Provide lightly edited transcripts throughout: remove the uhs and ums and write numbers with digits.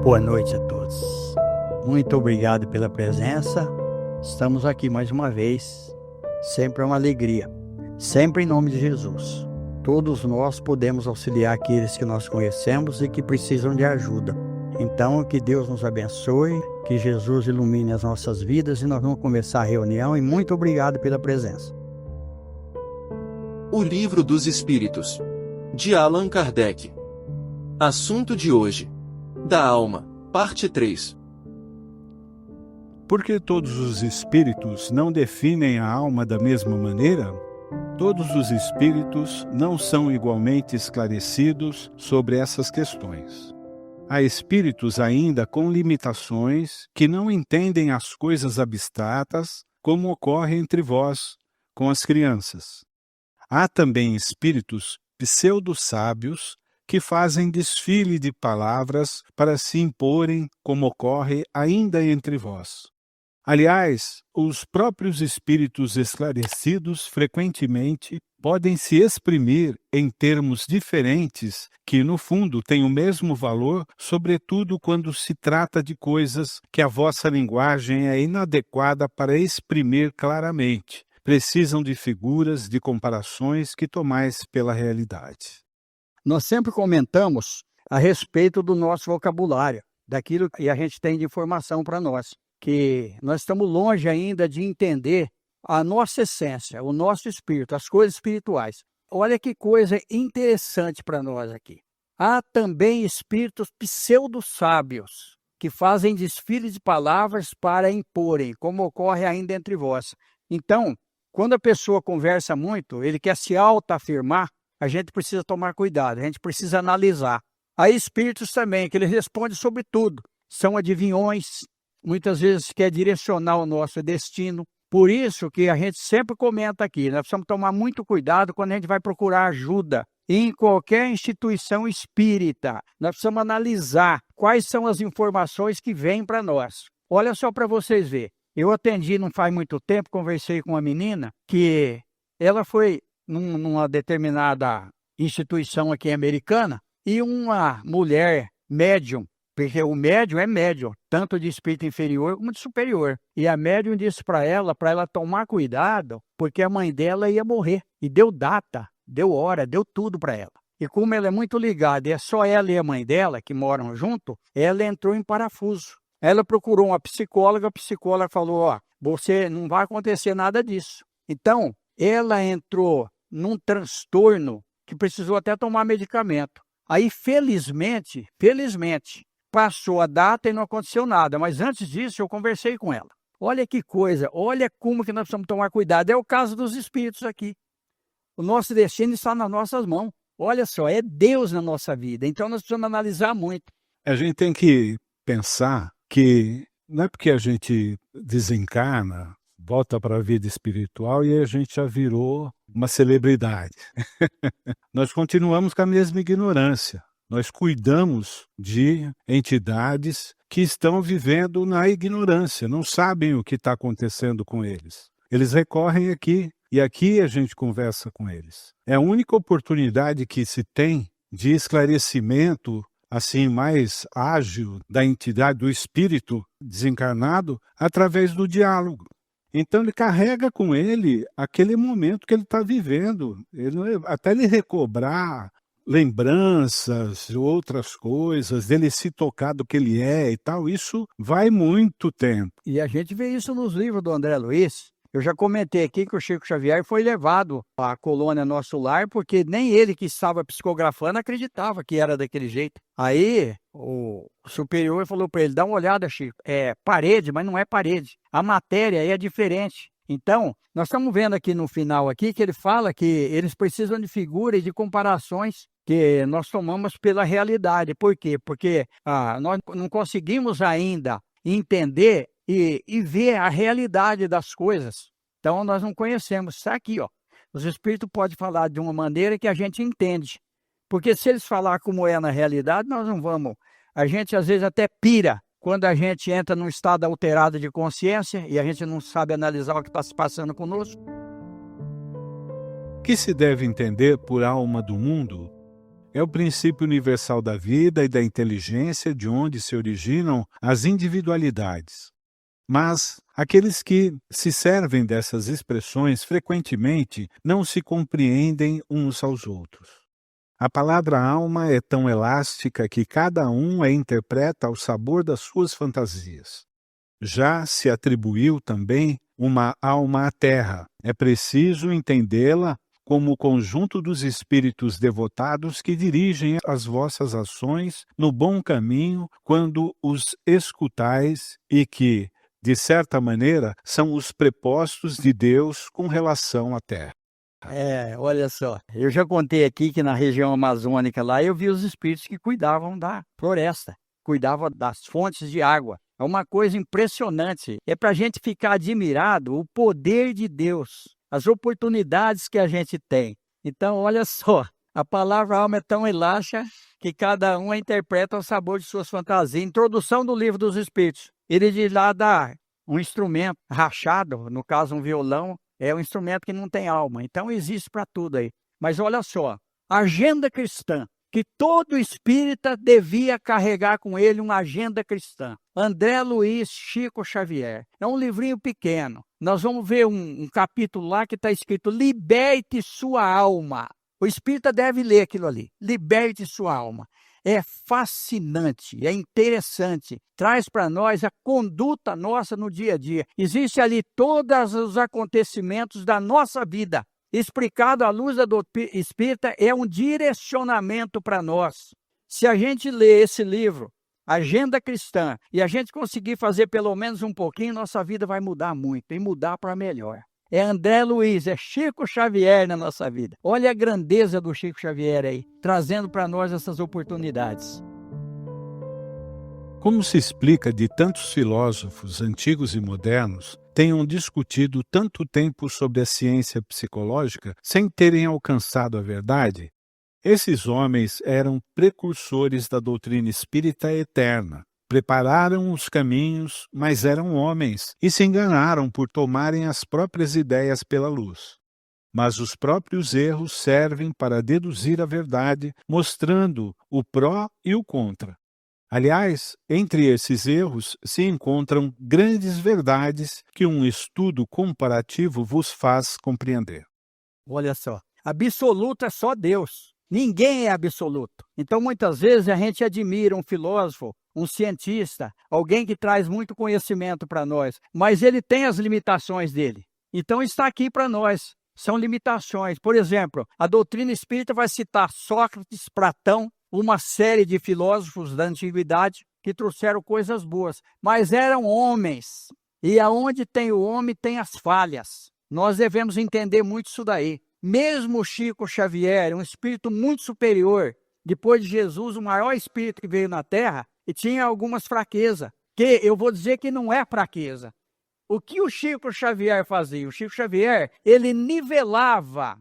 Boa noite a todos. Muito obrigado pela presença. Estamos aqui mais uma vez. Sempre é uma alegria. Sempre em nome de Jesus. Todos nós podemos auxiliar aqueles que nós conhecemos e que precisam de ajuda. Então, que Deus nos abençoe, que Jesus ilumine as nossas vidas e nós vamos começar a reunião. E muito obrigado pela presença. O Livro dos Espíritos, de Allan Kardec. Assunto de hoje: da alma, parte 3. Porque todos os espíritos não definem a alma da mesma maneira? Todos os espíritos não são igualmente esclarecidos sobre essas questões. Há espíritos ainda com limitações que não entendem as coisas abstratas, como ocorre entre vós, com as crianças. Há também espíritos pseudo-sábios que fazem desfile de palavras para se imporem, como ocorre ainda entre vós. Aliás, os próprios espíritos esclarecidos frequentemente podem se exprimir em termos diferentes que, no fundo, têm o mesmo valor, sobretudo quando se trata de coisas que a vossa linguagem é inadequada para exprimir claramente. Precisam de figuras, de comparações que tomais pela realidade. Nós sempre comentamos a respeito do nosso vocabulário, daquilo que a gente tem de informação para nós, que nós estamos longe ainda de entender a nossa essência, o nosso espírito, as coisas espirituais. Olha que coisa interessante para nós aqui. Há também espíritos pseudo-sábios que fazem desfile de palavras para imporem, como ocorre ainda entre vós. Então, quando a pessoa conversa muito, ele quer se autoafirmar, a gente precisa tomar cuidado, a gente precisa analisar. Há espíritos também que eles respondem sobre tudo, são adivinhões, muitas vezes quer direcionar o nosso destino. Por isso que a gente sempre comenta aqui, nós precisamos tomar muito cuidado quando a gente vai procurar ajuda em qualquer instituição espírita. Nós precisamos analisar quais são as informações que vêm para nós. Olha só para vocês verem. Eu atendi não faz muito tempo, conversei com uma menina que ela foi numa determinada instituição aqui americana e uma mulher médium, porque o médium é médium, tanto de espírito inferior como de superior. E a médium disse para ela tomar cuidado, porque a mãe dela ia morrer. E deu data, deu hora, deu tudo para ela. E como ela é muito ligada, e é só ela e a mãe dela que moram junto, ela entrou em parafuso. Ela procurou uma psicóloga, a psicóloga falou, você não vai acontecer nada disso. Então, ela entrou num transtorno que precisou até tomar medicamento. Aí, felizmente, passou a data e não aconteceu nada. Mas antes disso, eu conversei com ela. Olha que coisa, olha como que nós precisamos tomar cuidado. É o caso dos espíritos aqui. O nosso destino está nas nossas mãos. Olha só, é Deus na nossa vida. Então, nós precisamos analisar muito. A gente tem que pensar que não é porque a gente desencarna, volta para a vida espiritual e a gente já virou uma celebridade. Nós continuamos com a mesma ignorância. Nós cuidamos de entidades que estão vivendo na ignorância, não sabem o que está acontecendo com eles. Eles recorrem aqui e aqui a gente conversa com eles. É a única oportunidade que se tem de esclarecimento assim mais ágil da entidade, do espírito desencarnado, através do diálogo. Então ele carrega com ele aquele momento que ele está vivendo, até ele recobrar lembranças, outras coisas, dele se tocar do que ele é e tal, isso vai muito tempo. E a gente vê isso nos livros do André Luiz. Eu já comentei aqui que o Chico Xavier foi levado à colônia Nosso Lar, porque nem ele que estava psicografando acreditava que era daquele jeito. Aí o superior falou para ele, dá uma olhada, Chico, é parede, mas não é parede. A matéria aí é diferente. Então, nós estamos vendo aqui no final aqui que ele fala que eles precisam de figuras e de comparações que nós tomamos pela realidade. Por quê? Porque nós não conseguimos ainda entender e ver a realidade das coisas. Então, nós não conhecemos. Está aqui, os espíritos podem falar de uma maneira que a gente entende. Porque se eles falar como é na realidade, nós não vamos. A gente, às vezes, até pira quando a gente entra num estado alterado de consciência e a gente não sabe analisar o que está se passando conosco. O que se deve entender por alma do mundo É o princípio universal da vida e da inteligência de onde se originam as individualidades. Mas aqueles que se servem dessas expressões frequentemente não se compreendem uns aos outros. A palavra alma é tão elástica que cada um a interpreta ao sabor das suas fantasias. Já se atribuiu também uma alma à terra. É preciso entendê-la como o conjunto dos espíritos devotados que dirigem as vossas ações no bom caminho quando os escutais e que, de certa maneira, são os prepostos de Deus com relação à terra. Olha só, eu já contei aqui que na região amazônica lá eu vi os espíritos que cuidavam da floresta, cuidavam das fontes de água. É uma coisa impressionante, é para a gente ficar admirado o poder de Deus, as oportunidades que a gente tem. Então, olha só, a palavra alma é tão elástica que cada um a interpreta ao sabor de suas fantasias. Introdução do Livro dos Espíritos. Ele diz lá dá um instrumento rachado, no caso um violão, é um instrumento que não tem alma. Então existe para tudo aí. Mas olha só, a agenda cristã, que todo espírita devia carregar com ele uma agenda cristã. André Luiz Chico Xavier. É um livrinho pequeno. Nós vamos ver um capítulo lá que está escrito: liberte sua alma. O espírita deve ler aquilo ali. Liberte sua alma. É fascinante, é interessante, traz para nós a conduta nossa no dia a dia. Existe ali todos os acontecimentos da nossa vida, explicado à luz da doutrina espírita, é um direcionamento para nós. Se a gente ler esse livro, Agenda Cristã, e a gente conseguir fazer pelo menos um pouquinho, nossa vida vai mudar muito, e mudar para melhor. É André Luiz, é Chico Xavier na nossa vida. Olha a grandeza do Chico Xavier aí, trazendo para nós essas oportunidades. Como se explica de tantos filósofos antigos e modernos tenham discutido tanto tempo sobre a ciência psicológica sem terem alcançado a verdade? Esses homens eram precursores da doutrina espírita eterna. Prepararam os caminhos, mas eram homens, e se enganaram por tomarem as próprias ideias pela luz. Mas os próprios erros servem para deduzir a verdade, mostrando o pró e o contra. Aliás, entre esses erros se encontram grandes verdades que um estudo comparativo vos faz compreender. Olha só, absoluto é só Deus. Ninguém é absoluto. Então, muitas vezes, a gente admira um filósofo, um cientista, alguém que traz muito conhecimento para nós, mas ele tem as limitações dele. Então, está aqui para nós. São limitações. Por exemplo, a doutrina espírita vai citar Sócrates, Platão, uma série de filósofos da antiguidade que trouxeram coisas boas, mas eram homens. E aonde tem o homem, tem as falhas. Nós devemos entender muito isso daí. Mesmo Chico Xavier, um espírito muito superior, depois de Jesus, o maior espírito que veio na Terra, e tinha algumas fraquezas, que eu vou dizer que não é fraqueza. O que o Chico Xavier fazia? O Chico Xavier, ele nivelava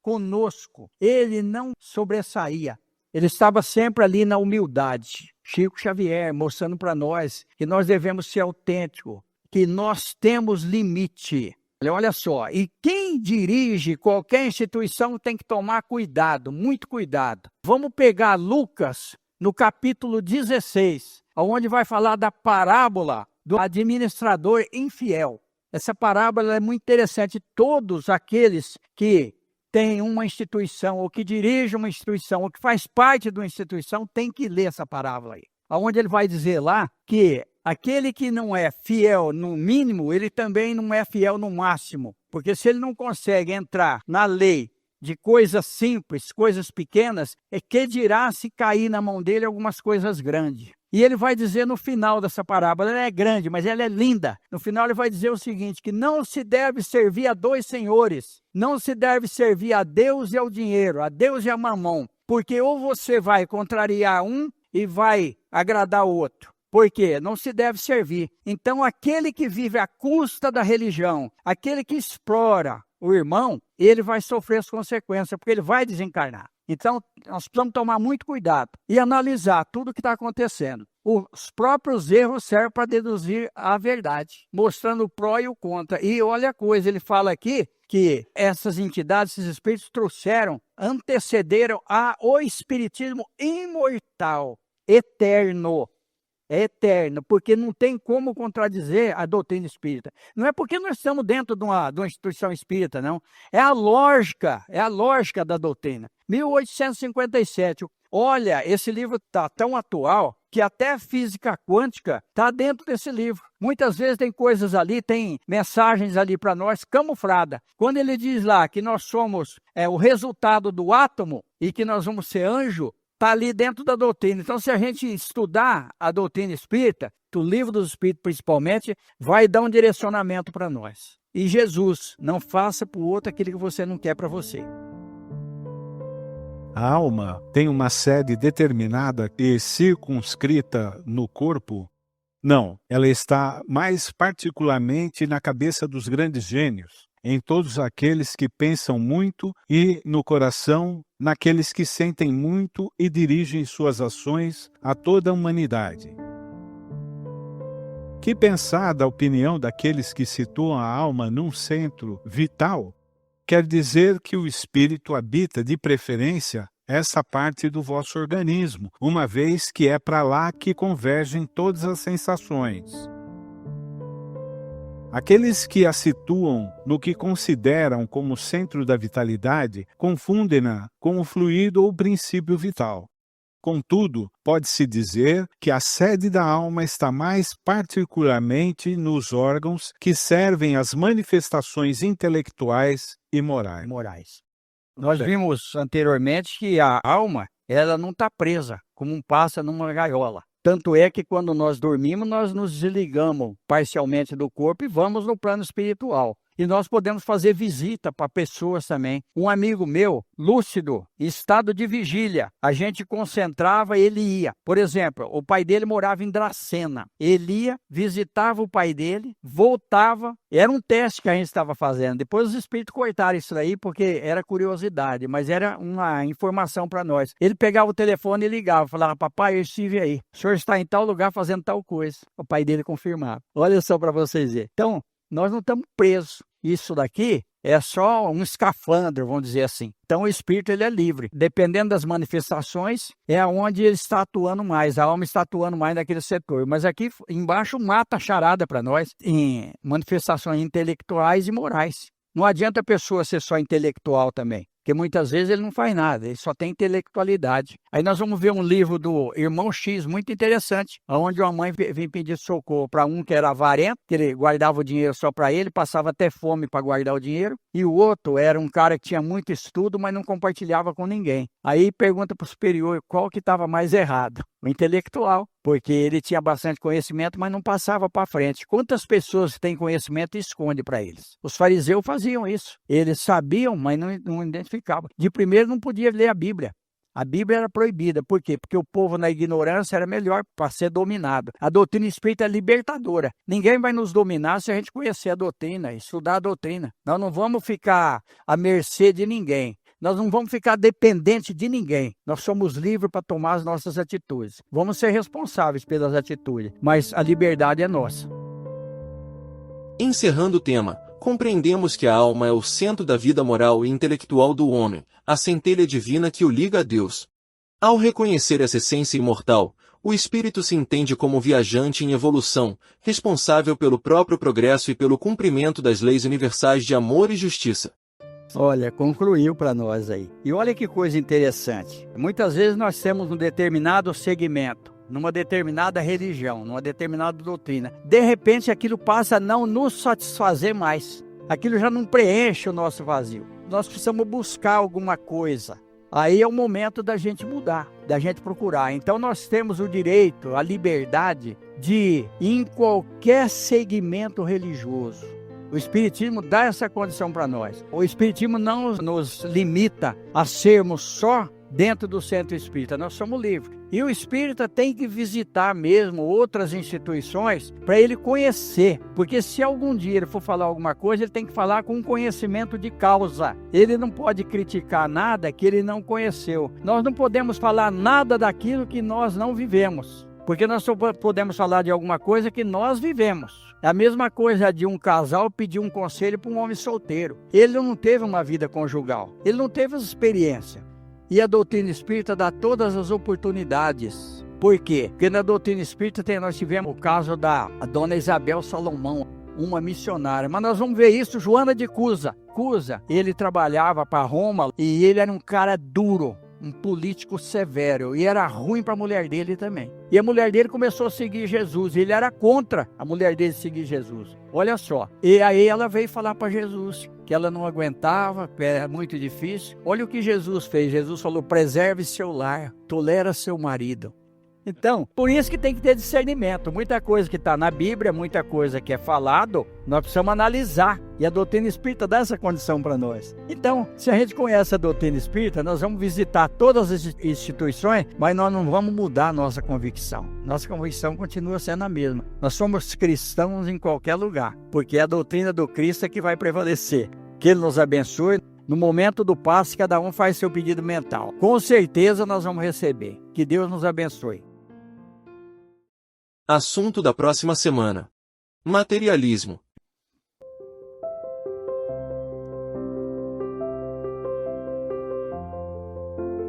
conosco, ele não sobressaía, ele estava sempre ali na humildade. Chico Xavier mostrando para nós que nós devemos ser autênticos, que nós temos limite. Olha só, e quem dirige qualquer instituição tem que tomar cuidado, muito cuidado. Vamos pegar Lucas, no capítulo 16, onde vai falar da parábola do administrador infiel. Essa parábola é muito interessante. Todos aqueles que têm uma instituição, ou que dirigem uma instituição, ou que faz parte de uma instituição, tem que ler essa parábola aí. Onde ele vai dizer lá que aquele que não é fiel no mínimo, ele também não é fiel no máximo. Porque se ele não consegue entrar na lei de coisas simples, coisas pequenas, é que dirá se cair na mão dele algumas coisas grandes. E ele vai dizer no final dessa parábola, ela é grande, mas ela é linda. No final ele vai dizer o seguinte, que não se deve servir a dois senhores. Não se deve servir a Deus e ao dinheiro, a Deus e a mamão. Porque ou você vai contrariar um e vai agradar o outro. Por quê? Não se deve servir. Então, aquele que vive à custa da religião, aquele que explora o irmão, ele vai sofrer as consequências, porque ele vai desencarnar. Então, nós precisamos tomar muito cuidado e analisar tudo o que está acontecendo. Os próprios erros servem para deduzir a verdade, mostrando o pró e o contra. E olha a coisa, ele fala aqui que essas entidades, esses espíritos trouxeram antecederam ao espiritismo imortal, eterno. É eterno, porque não tem como contradizer a doutrina espírita. Não é porque nós estamos dentro de uma instituição espírita, não. É a lógica da doutrina. 1857. Olha, esse livro está tão atual que até a física quântica está dentro desse livro. Muitas vezes tem coisas ali, tem mensagens ali para nós camufladas. Quando ele diz lá que nós somos o resultado do átomo e que nós vamos ser anjo, está ali dentro da doutrina. Então, se a gente estudar a doutrina espírita, o livro dos espíritos principalmente, vai dar um direcionamento para nós. E Jesus, não faça para o outro aquilo que você não quer para você. A alma tem uma sede determinada e circunscrita no corpo? Não, ela está mais particularmente na cabeça dos grandes gênios, em todos aqueles que pensam muito e no coração, naqueles que sentem muito e dirigem suas ações a toda a humanidade. Que pensar da opinião daqueles que situam a alma num centro vital? Quer dizer que o espírito habita de preferência essa parte do vosso organismo, uma vez que é para lá que convergem todas as sensações. Aqueles que a situam no que consideram como centro da vitalidade, confundem-na com o fluido ou princípio vital. Contudo, pode-se dizer que a sede da alma está mais particularmente nos órgãos que servem às manifestações intelectuais e morais. Nós vimos anteriormente que a alma, ela não está presa, como um pássaro numa gaiola. Tanto é que quando nós dormimos, nós nos desligamos parcialmente do corpo e vamos no plano espiritual. E nós podemos fazer visita para pessoas também. Um amigo meu, lúcido, em estado de vigília, a gente concentrava e ele ia. Por exemplo, o pai dele morava em Dracena. Ele ia, visitava o pai dele, voltava. Era um teste que a gente estava fazendo. Depois os espíritos cortaram isso aí porque era curiosidade, mas era uma informação para nós. Ele pegava o telefone e ligava, falava: papai, eu estive aí. O senhor está em tal lugar fazendo tal coisa. O pai dele confirmava. Olha só para vocês verem. Então, nós não estamos presos. Isso daqui é só um escafandro, vamos dizer assim. Então o espírito ele é livre. Dependendo das manifestações, é onde ele está atuando mais. A alma está atuando mais naquele setor. Mas aqui embaixo mata a charada para nós em manifestações intelectuais e morais. Não adianta a pessoa ser só intelectual também. Porque muitas vezes ele não faz nada, ele só tem intelectualidade. Aí nós vamos ver um livro do Irmão X, muito interessante, onde uma mãe vem pedir socorro para um que era avarento, que ele guardava o dinheiro só para ele, passava até fome para guardar o dinheiro, e o outro era um cara que tinha muito estudo, mas não compartilhava com ninguém. Aí pergunta para o superior qual que estava mais errado. O intelectual, porque ele tinha bastante conhecimento, mas não passava para frente. Quantas pessoas têm conhecimento e esconde para eles? Os fariseus faziam isso. Eles sabiam, mas não identificavam. De primeiro não podia ler a Bíblia. A Bíblia era proibida. Por quê? Porque o povo na ignorância era melhor para ser dominado. A doutrina espírita é libertadora. Ninguém vai nos dominar se a gente conhecer a doutrina, estudar a doutrina. Nós não vamos ficar à mercê de ninguém. Nós não vamos ficar dependentes de ninguém. Nós somos livres para tomar as nossas atitudes. Vamos ser responsáveis pelas atitudes, mas a liberdade é nossa. Encerrando o tema, compreendemos que a alma é o centro da vida moral e intelectual do homem, a centelha divina que o liga a Deus. Ao reconhecer essa essência imortal, o espírito se entende como viajante em evolução, responsável pelo próprio progresso e pelo cumprimento das leis universais de amor e justiça. Olha, concluiu para nós aí. E olha que coisa interessante. Muitas vezes nós temos um determinado segmento, numa determinada religião, numa determinada doutrina. De repente aquilo passa a não nos satisfazer mais. Aquilo já não preenche o nosso vazio. Nós precisamos buscar alguma coisa. Aí é o momento da gente mudar, da gente procurar. Então nós temos o direito, a liberdade de ir em qualquer segmento religioso. O Espiritismo dá essa condição para nós. O Espiritismo não nos limita a sermos só dentro do centro espírita. Nós somos livres. E o espírita tem que visitar mesmo outras instituições para ele conhecer. Porque se algum dia ele for falar alguma coisa, ele tem que falar com um conhecimento de causa. Ele não pode criticar nada que ele não conheceu. Nós não podemos falar nada daquilo que nós não vivemos. Porque nós só podemos falar de alguma coisa que nós vivemos. É a mesma coisa de um casal pedir um conselho para um homem solteiro. Ele não teve uma vida conjugal, ele não teve essa experiência. E a doutrina espírita dá todas as oportunidades. Por quê? Porque na doutrina espírita nós tivemos o caso da dona Isabel Salomão, uma missionária. Mas nós vamos ver isso, Joana de Cusa. Cusa, ele trabalhava para Roma e ele era um cara duro, um político severo, e era ruim para a mulher dele também. E a mulher dele começou a seguir Jesus, e ele era contra a mulher dele seguir Jesus. Olha só, e aí ela veio falar para Jesus que ela não aguentava, que era muito difícil. Olha o que Jesus fez. Jesus falou: preserve seu lar, tolera seu marido. Então, por isso que tem que ter discernimento. Muita coisa que está na Bíblia, muita coisa que é falado, nós precisamos analisar. E a doutrina espírita dá essa condição para nós. Então, se a gente conhece a doutrina espírita, nós vamos visitar todas as instituições, mas nós não vamos mudar a nossa convicção. Nossa convicção continua sendo a mesma. Nós somos cristãos em qualquer lugar, porque é a doutrina do Cristo é que vai prevalecer. Que Ele nos abençoe. No momento do passe, cada um faz seu pedido mental. Com certeza nós vamos receber. Que Deus nos abençoe. Assunto da próxima semana: materialismo.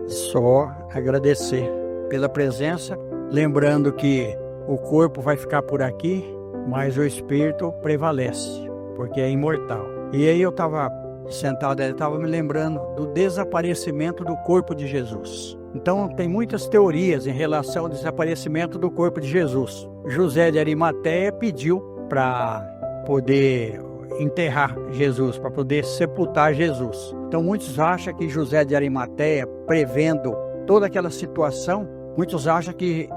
Só agradecer pela presença, lembrando que o corpo vai ficar por aqui, mas o espírito prevalece, porque é imortal. E aí eu estava sentado, ele estava me lembrando do desaparecimento do corpo de Jesus. Então tem muitas teorias em relação ao desaparecimento do corpo de Jesus. José de Arimateia pediu para poder enterrar Jesus, para poder sepultar Jesus. Então muitos acham que José de Arimateia, prevendo toda aquela situação, muitos acham que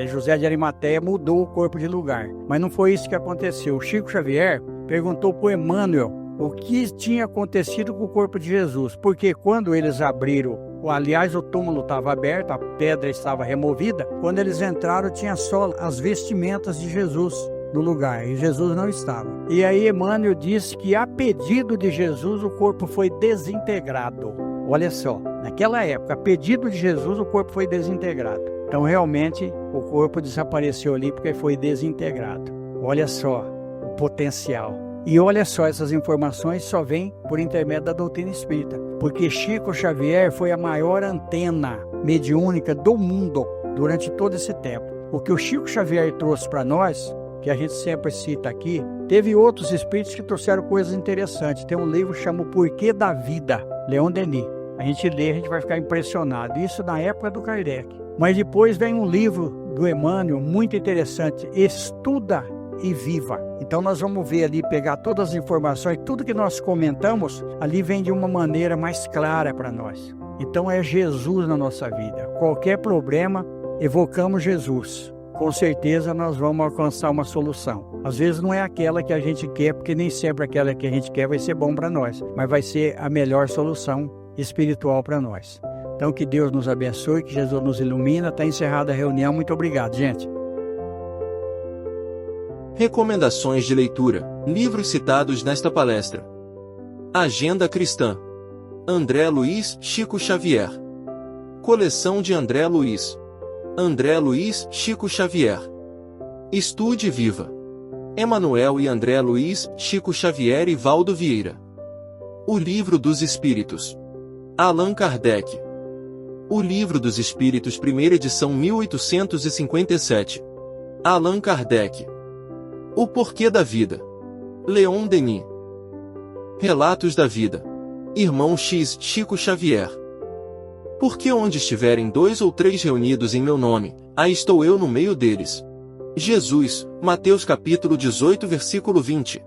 José de Arimateia mudou o corpo de lugar. Mas não foi isso que aconteceu. Chico Xavier perguntou para Emmanuel o que tinha acontecido com o corpo de Jesus. Porque quando eles abriram, aliás, o túmulo estava aberto, a pedra estava removida. Quando eles entraram, tinha só as vestimentas de Jesus no lugar, e Jesus não estava. E aí Emmanuel disse que a pedido de Jesus o corpo foi desintegrado. Olha só, naquela época, a pedido de Jesus o corpo foi desintegrado. Então realmente o corpo desapareceu ali porque foi desintegrado. Olha só o potencial. E olha só, essas informações só vêm por intermédio da doutrina espírita, porque Chico Xavier foi a maior antena mediúnica do mundo durante todo esse tempo. O que o Chico Xavier trouxe para nós, que a gente sempre cita aqui, teve outros espíritos que trouxeram coisas interessantes. Tem um livro que chama O Porquê da Vida, Leon Denis. A gente lê, a gente vai ficar impressionado. Isso na época do Kardec. Mas depois vem um livro do Emmanuel muito interessante, Estuda e Viva. Então nós vamos ver ali, pegar todas as informações, tudo que nós comentamos, ali vem de uma maneira mais clara para nós. Então é Jesus na nossa vida. Qualquer problema, evocamos Jesus. Com certeza nós vamos alcançar uma solução. Às vezes não é aquela que a gente quer, porque nem sempre aquela que a gente quer vai ser bom para nós, mas vai ser a melhor solução espiritual para nós. Então que Deus nos abençoe, que Jesus nos ilumina. Está encerrada a reunião. Muito obrigado, gente. Recomendações de leitura. Livros citados nesta palestra: Agenda Cristã, André Luiz, Chico Xavier. Coleção de André Luiz, Chico Xavier. Estude e Viva, Emanuel e André Luiz, Chico Xavier e Valdo Vieira. O Livro dos Espíritos, Allan Kardec. O Livro dos Espíritos, primeira edição, 1857. Allan Kardec. O Porquê da Vida, Leon Denis. Relatos da Vida, Irmão X, Chico Xavier. Porque onde estiverem 2 ou 3 reunidos em meu nome, aí estou eu no meio deles. Jesus, Mateus capítulo 18, versículo 20.